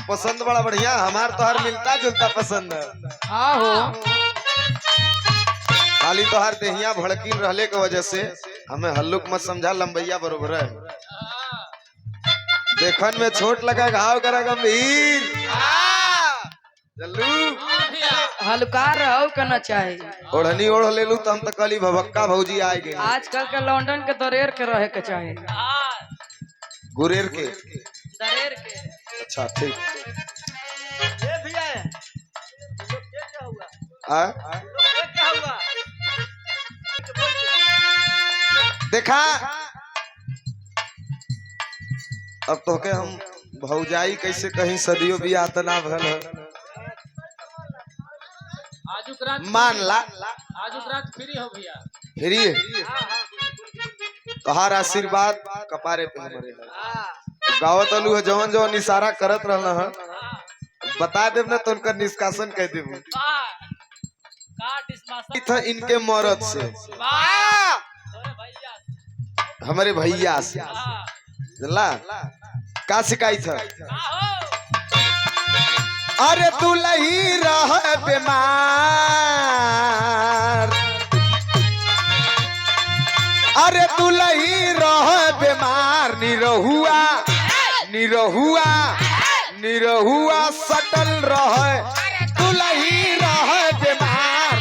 पसंद बड़ा बढ़िया, हमार तो हर मिलता जुलता पसंद है। हाँ हो खाली तो हर देहिया भड़कीन रहले के वजह से हमें हल्लुक मत समझा, लंबैया बरोबर है। देखन में छोट लगा घाव करा गंभीर। जल्लू हल्का रहो करना चाहिए। ओढ़नी ओढ़ ले लू तो हम तो कली भभक्का भौजी आए गए। आजकल के लंदन के दरेर के रहे के चाहिए। गुरेर के दरेर के। अच्छा ठीक। ये भैया ये लोग क्या हुआ? ये क्या हुआ? देखा अब तो के हम भौजाई कैसे कहीं सदियों भी आतना भल मान ला आज फ्री हो भैया। फ्री तोहार आशीर्वाद कपारे पे हमारे है। गावत अलू है जवन जवन इशारा करत रहना है बता देव ना तो उनका निष्कासन कह देव था इनके मरद से हमारे भैया से जला का शिकायत है। अरे दुलही रह बीमार, अरे दुलही रह बीमार, निरहुआ निरहुआ निरहुआ सटल रह, दुलही रह बीमार।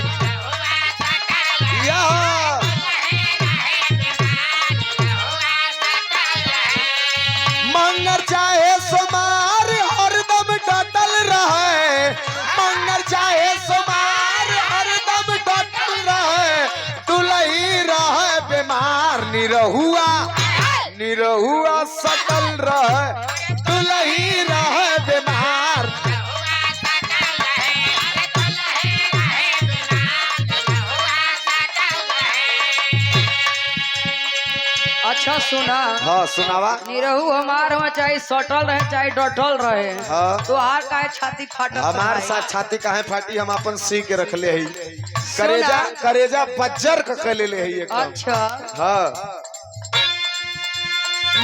मंगर चाहे सोमार हरदम डटल रहे, मंगर चाहे सोमार हरदम डटल रहे, दुलही रहे बीमार, निरहुआ निरहुआ सटल रहे, दुलही रहे बीमार। अच्छा सुना। हाँ सुनावा। निरहू हमार में चाहे सटल रहे चाहे डटल रहे। हाँ। तो आर काहे छाती फाटत हमार साथ छाती काहे फाटी, हम अपन सी के रख ले हई। करेजा करेजा बज्जर का ले ले हई एकदम। अच्छा हाँ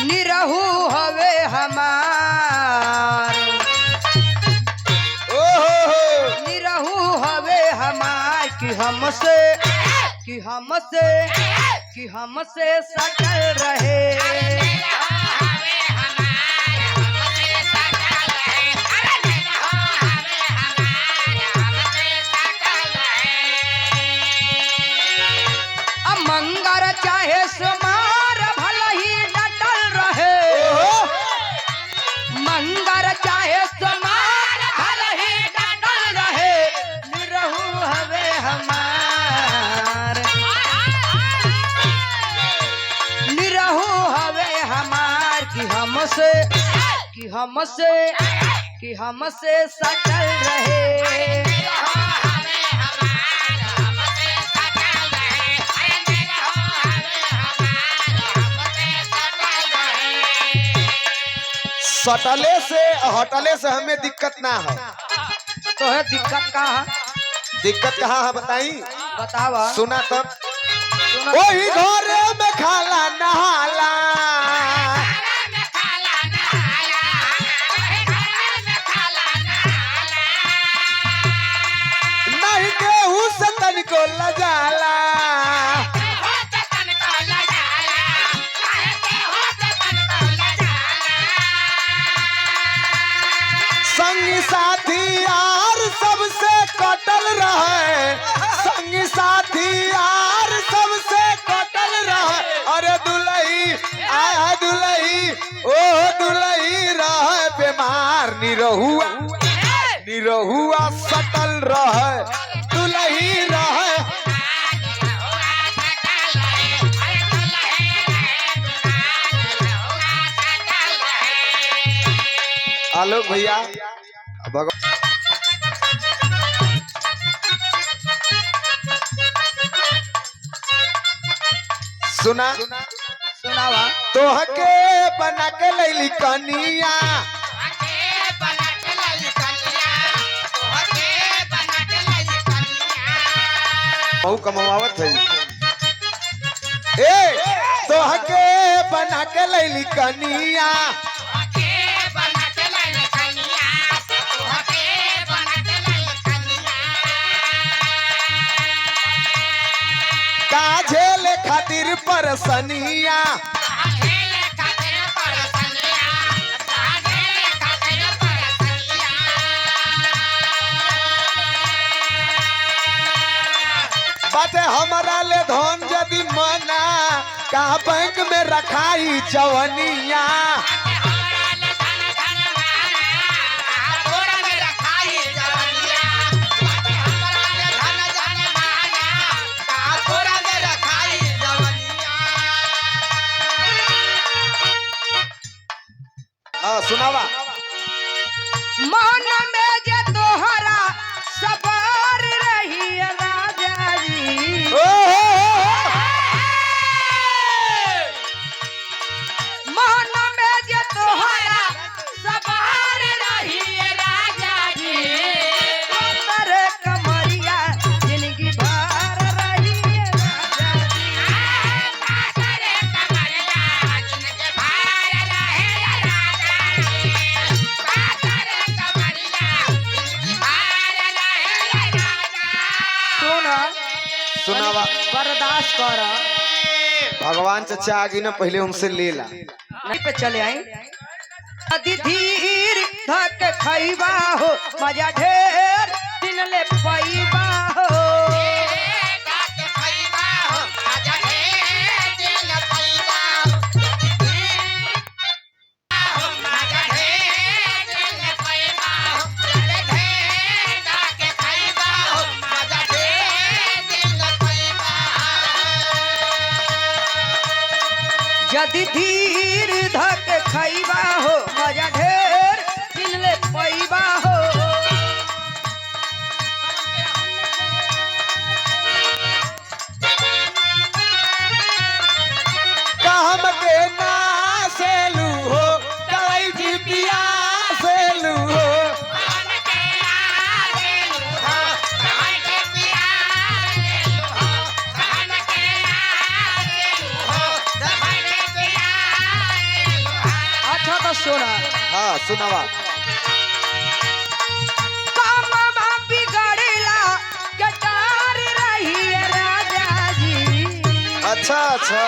निरहू हवे हमार, ओहो निरहू हवे हमार कि हमसे कि हमसे कि हमसे सटल रहे। अब मंगर चाहे सुमार भला ही डटल रहे, मंगर चाहे सुमार भला ही डटल रहे, निरहू हवे हमार, निरहू हवे हमार कि हमसे कि हमसे कि हमसे सटल रहे। सटले से हटले से हमें दिक्कत ना है। तो है दिक्कत का है? दिक्कत कहाँ है बताई? बतावा। सुना तब सुना। वही घर में खाला नहाला, नहीं केहू से तनिको लजाला, संगी साथी यार सबसे कटल रहे, संगी साथी यार सबसे कटल रहे। अरे दुलही आया दुलही ओ दुलही रहे बीमार, निरहुआ निरहुआ सटल रहे, दुलही रहे। आलोक भैया सुना सुनावा। तोहके बना के लैली कनिया, बहु कमावत है। ए तोहके बना के लैली कनिया, परसनिया बाटे हमारा ले धन यदि मना का बैंक में रखाई जवनिया सुनावा मन में जे तोहरा सबर रही राजा जी मन में जे तोहरा सबर रही राजा जी तोरे कमरिया जिंदगी भर रही राजा जी तोरे कमरिया जिंदगी भर रही राजा जी तोरे कमरिया जिंदगी भर रही राजा सुना सुनावा बर्दाश्त कर भगवान चचा आगे ना पहले उनसे ले ला नहीं पे चले आई अति धीर धक खैबा हो मजा ढेर दिन ले पैबा हो यदि धीर धक खैबा हो मजा ढेर दिन ले पैबा हो कहम के ना सेलू हो दवाई जी पिया सेलू हो अच्छा तो सुना हाँ सुनावा काम बिगड़ला के डर रही राजा जी अच्छा अच्छा